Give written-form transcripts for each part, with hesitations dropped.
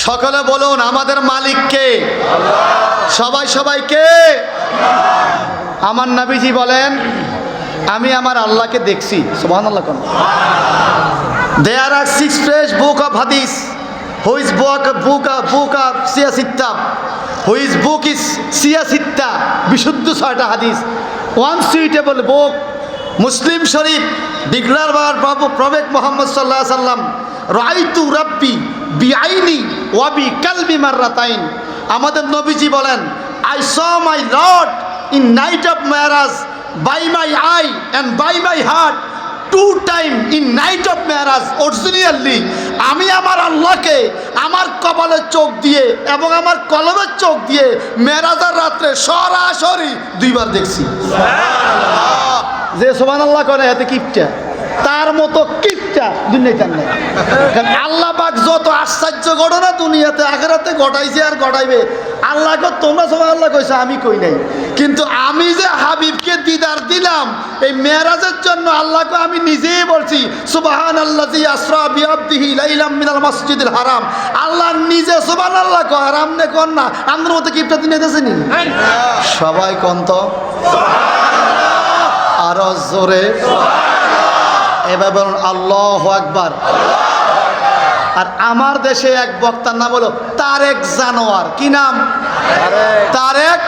সকলে বলুন আমাদের মালিক কে? সবাই সবাইকে। আমার নবীজি বলেন আমি আমার আল্লাহকে দেখছি। সুবহানাল্লাহ। কোন There are 6 fresh book of hadith. Whose book of Siyasitta? Whose book is Siyasitta? বিশুদ্ধ 6টা হাদিস। One suitable book, Muslim Sharif, declared by Prophet Muhammad sallallahu alaihi wasallam, রাইতু রাব্বি বিআইনি ওয়া বিকালবি মাররাতাইন। আমাদের নবীজি বলেন I saw my Lord in night of Mi'raj by my eye and by my heart 2 times in night of Mi'raj. Originally আমি আমার আল্লাহকে আমার কপালের চোখ দিয়ে এবং আমার কলবের চোখ দিয়ে মেরাজের রাত্রে সরাসরি 2 বার দেখছি। সুবহানাল্লাহ। যে সুবহানাল্লাহ করে এতে কিপটা, তার মতো কিপটা দুনিয়াতে নেই। কারণ আল্লাহ পাক যত আশ্চর্য ঘটনা দুনিয়াতে আখিরাতে ঘটাইছে আর ঘটাইবে, আল্লাহকে তোমরা সুবহানাল্লাহ কইছো, আমি কই নাই। কিন্তু আমি যে হাবিবকে দিদার দিলাম এই মেরাজের জন্য, আল্লাহকে আমি নিজেই বলছি সুবহানাল্লাযী আসরা বিআবদিহি লাইলাম মিনাল মাসজিদিল হারাম। আল্লাহ নিজে সুবহানাল্লাহ কয়, আর আমনে কোন না? আমাদের মতো কিপটা দুনিয়াতে আছে নি? সবাই কোন তো সুবহানাল্লাহ। আরো জোরে সুবহানাল্লাহ। এবার বলুন আল্লাহু আকবার। আর আমার দেশে এক বক্তার নাম হলো তারেক জানোয়ার। কি নাম? তারেক।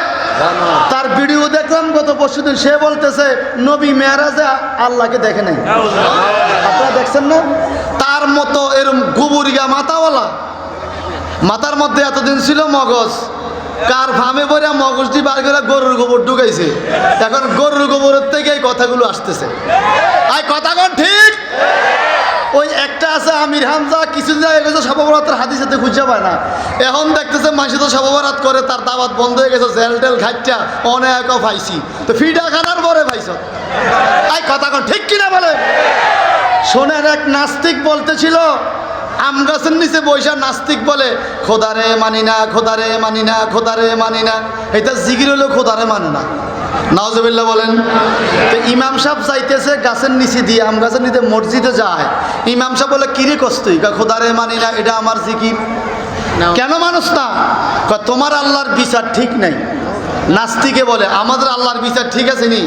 তার ভিডিও দেখলাম গত পরশুদিন। সে বলতেছে নবী মেরাজে আল্লাহকে দেখে নাই। আপনারা দেখছেন না? তার মতো এরকম গুবুরিগা মাথাওয়ালা, মাথার মধ্যে এতদিন ছিল মগজ, কার ফার্মে পড়ে মগজটি বার করে গরুর গোবর ঢুকাইছে। এখন গরুর গোবরের থেকে এই কথাগুলো আসতেছে। এই কথা কোন ঠিক? ওই একটা আছে আমির হামজা, কিছুদিন আগে গেছে শবে-বরাতের হাদিস এতে খুঁজে পায় না। এখন দেখতেছে মানুষ তো শবে-বরাত করে, তার দাওয়াত বন্ধ হয়ে গেছে, জেল টেল খাইটা অনেক পাইছি, তো ফিডা খানার পরে পাইছ। এই কথা কোন ঠিক কিনা বলে? শোনেন, এক নাস্তিক বলতেছিল আম গাছের নিচে বৈশা, নাস্তিক বলে খোদারে মানি না, খোদারে মানি না, খোদারে মানি না। এটা জিগির হলেও খোদারে মানে না। নাউজুবিল্লাহ বলেন। তো ইমাম সাহেব যাইতেছে গাছের নিচে দিয়ে, আম গাছের নিচে মসজিদে যায়। ইমাম সাহেব বলে কিরে কস্তুই? খোদারে মানি না, এটা আমার জিকির। কেন মানুষ না? তোমার আল্লাহর বিচার ঠিক নাই। নাস্তিকে বলে আমাদের আল্লাহর বিচার ঠিক আছে নি?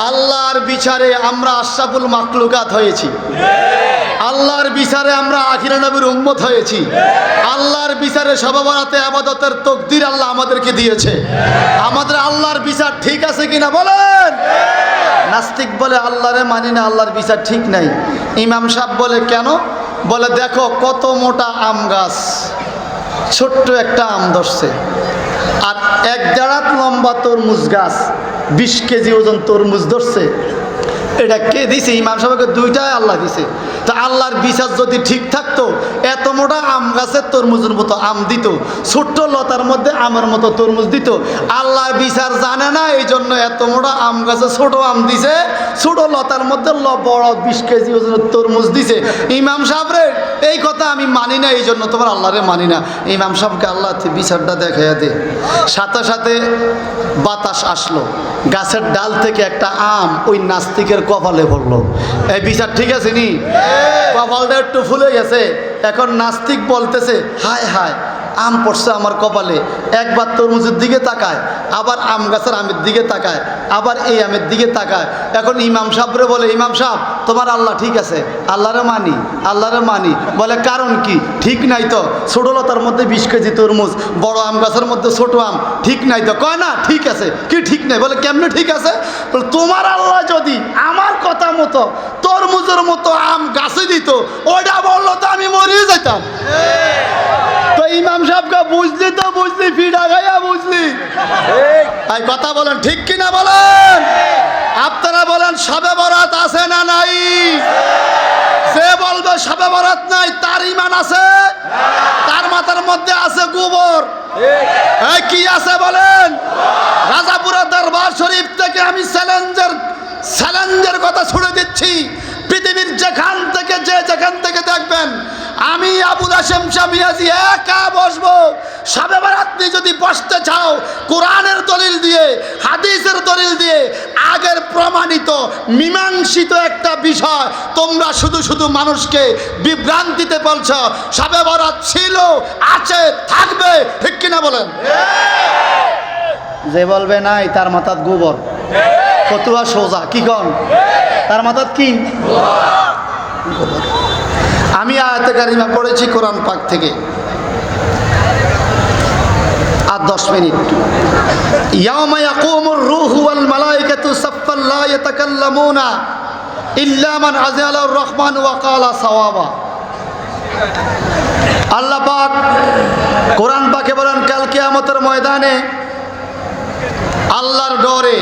আল্লাহর বিচারে আমরা আশরাফুল মাখলুকাত হয়েছি, আল্লাহর বিচারে আমরা আখিরা নবীর উম্মত হয়েছি, আল্লাহর বিচারে শবে-বরাতে ইবাদতের তাকদীর আল্লাহ আমাদেরকে দিয়েছে। আমাদের আল্লাহর বিচার ঠিক আছে কিনা বলেন? নাস্তিক বলে আল্লাহরে মানি না, আল্লাহর বিচার ঠিক নাই। ইমাম সাহেব বলে কেন? বলে দেখো কত মোটা আম গাছ, ছোট্ট একটা আম ধরছে, আর 1.5 হাত লম্বা তরমুজ গাছ, 20 কেজি ওজন তরমুজ ধরছে। এটা কে দিছে? ইমাম সাহেবকে 2টাই আল্লাহ দিছে। তা আল্লাহর বিচার যদি ঠিক থাকতো, এত মোটা আম গাছের তরমুজের মতো আম দিত, ছোট্ট লতার মধ্যে আমের মতো তরমুজ দিত। আল্লাহর বিচার জানে না, এই জন্য এত মোটা আম গাছে ছোট আম দিছে, ছোট লতার মধ্যে বড় 20 কেজি ওজনের তরমুজ দিছে। ইমাম সাহেবরে এই কথা আমি মানি না, এই জন্য তোমার আল্লাহরে মানি না। ইমাম সাহেবকে আল্লাহ বিচারটা দেখাইয়া দে। সাথে সাথে বাতাস আসলো, গাছের ডাল থেকে একটা আম ওই নাস্তিকের কপালে পড়লো। এই বিচার ঠিক আছে নি? কপালটা একটু ফুলে গেছে। এখন নাস্তিক বলতেছে হায় হায়, আম পড়ছে আমার কপালে। একবার তরমুজের দিকে তাকায়, আবার আম গাছের আমের দিকে তাকায়, আবার এই আমের দিকে তাকায়। এখন ইমাম সাহেবরে বলে ইমাম সাহেব তোমার আল্লাহ ঠিক আছে? আল্লাহরে মানি, আল্লাহরে মানি। বলে কারণ কি? ঠিক নাই তো, ছোট লতার মধ্যে 20 কেজি তরমুজ, বড় আম গাছের মধ্যে ছোট আম, ঠিক নাই তো? কয় না ঠিক আছে। কি ঠিক নাই? বলে কেমনে ঠিক আছে? তোমার আল্লাহ যদি আমার কথা মতো তরমুজের মতো আম গাছে দিত, ওইটা বললো তো আমি মরিয়ে যেতাম। তো ইমাম সাহেবকে বুঝলি তো বুঝলি, ফিডা গাইয়া বুঝলি। এই কথা বলেন ঠিক কিনা বলেন? আপনারা বলেন শবে-বরাত আছে না নাই? যে বলবে শবে-বরাত নাই তার ঈমান আছে? তার মাথার মধ্যে আছে গোবর। এই কি আছে বলেন? রাজাপুরের দরবার শরীফ থেকে আমি চ্যালেঞ্জের কথা ছুড়ে দিচ্ছি। পৃথিবীর যেখান থেকে দেখবেন, আমি আবুল হাশেম শাহ মিয়াজি একা বসবো। শবে-বরাত যদি বসতে চাও, কোরআনের দলিল দিয়ে, হাদিসের দলিল দিয়ে, আগের প্রমাণিত মীমাংসিত একটা বিষয়, তোমরা শুধু শুধু মানুষকে বিভ্রান্তিতে বলছ। শবে বরাত ছিল, আছে, থাকবে, ঠিক কিনা বলেন? যে বলবে নাই তার মাথাত গোবর, ফতুয়া সোজা, কি কন? তার মাথাত কি? আমি আয়াতে কারিমা পড়েছি কোরআন পাক থেকে, আর 10 মিনিট। ইয়াউমা ইয়াকুমুর রূহু ওয়াল মালায়েকাতু সাফফান লা ইয়াতাকাল্লামুনা ইল্লা মান আযালার রহমান ওয়া ক্বালা সাওয়াবা। আল্লাহ পাক কোরআন পাকে বলেন, কাল কিয়ামতের ময়দানে আল্লাহর ডরে,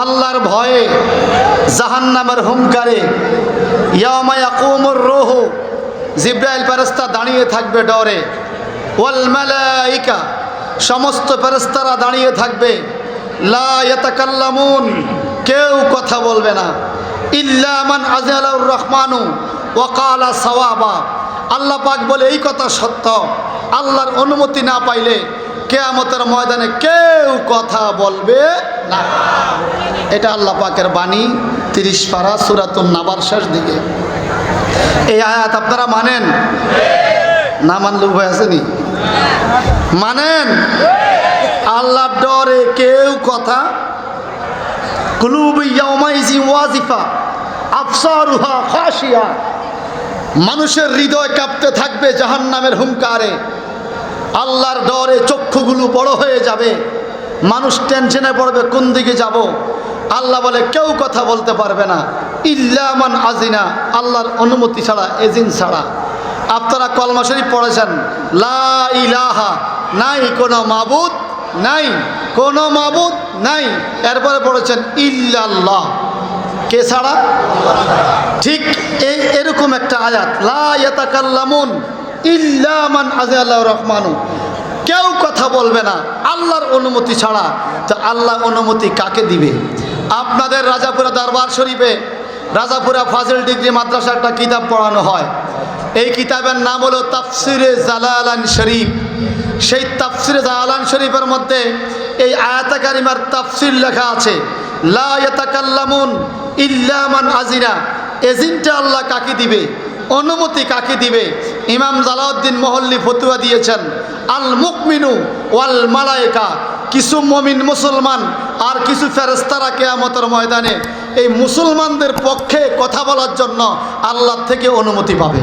আল্লাহর ভয়ে, জাহান্নামের হুঙ্কারে, ইয়াউমা ইয়াকুমুর রূহু, জিবরাইল ফেরেশতা দাঁড়িয়ে থাকবে ডরে, ওয়াল মালায়েকা, সমস্ত ফেরেশতারা দাঁড়িয়ে থাকবে, লা ইয়াতাকাল্লামুন, কেউ কথা বলবে না, ইল্লা মান আযালার রহমানু ওয়া ক্বালা সাওয়াবা। আল্লাহ পাক বলে এই কথা সত্য, আল্লাহর অনুমতি না পাইলে কিয়ামতের ময়দানে কেউ কথা বলবে না। এটা আল্লাহ পাকের বাণী, 30 পারা সূরাতুন নাবার শেষ দিকে। এই আয়াত আপনারা মানেন না? মানলে উভয় আসেনি? মানেন? আল্লাহর ডরে কেউ কথা, কুলুবু ইয়াউমাইজি ওয়াজিফা আবসারুহা খাশিয়া, মানুষের হৃদয় কাঁপতে থাকবে জাহান্নামের হুঙ্কারে। আল্লাহর ডরে চক্ষুগুলো বড় হয়ে যাবে, মানুষ টেনশনে পড়বে কোন দিকে যাব। আল্লাহ বলে কেউ কথা বলতে পারবে না, ইল্লা মান আজিনা, আল্লাহর অনুমতি ছাড়া, এজিন ছাড়া। আপনারা কলমা শরীফ পড়েছেন, লা ইলাহা, নাই কোনো মাবুদ, নাই কোনো মাবুদ নাই। এরপরে পড়েছেন ইল্লাল্লাহ, কে ছাড়া? ঠিক এরকম একটা আয়াত, লা ইয়াতাকাল্লামুন ইল্লা মান আযালার রহমানু, কেউ কথা বলবে না আল্লাহর অনুমতি ছাড়া। তো আল্লাহ অনুমতি কাকে দিবে? আপনাদের রাজাপুরা দরবার শরীফে, রাজাপুরা ফাজিল ডিগ্রি মাদ্রাসা একটা কিতাব পড়ানো হয়। এই কিতাবের নাম হলো তাফসিরে জালালান শরীফ। সেই তাফসিরে জালালান শরীফের মধ্যে এই আয়াতে কারিমার তাফসির লেখা আছে, লা ইয়াতাকাল্লামুন ইল্লা মান আজিনা, এজিনটা আল্লাহ কাকে দিবে, অনুমতি কাকে দিবে? ইমাম জালাউদ্দিন মহল্লি ফতুয়া দিয়েছেন, আল মুকমিনু ওয়াল মালায়েকা, কিছু মুমিন মুসলমান আর কিছু ফেরেশতারা কিয়ামতের ময়দানে এই মুসলমানদের পক্ষে কথা বলার জন্য আল্লাহ থেকে অনুমতি পাবে।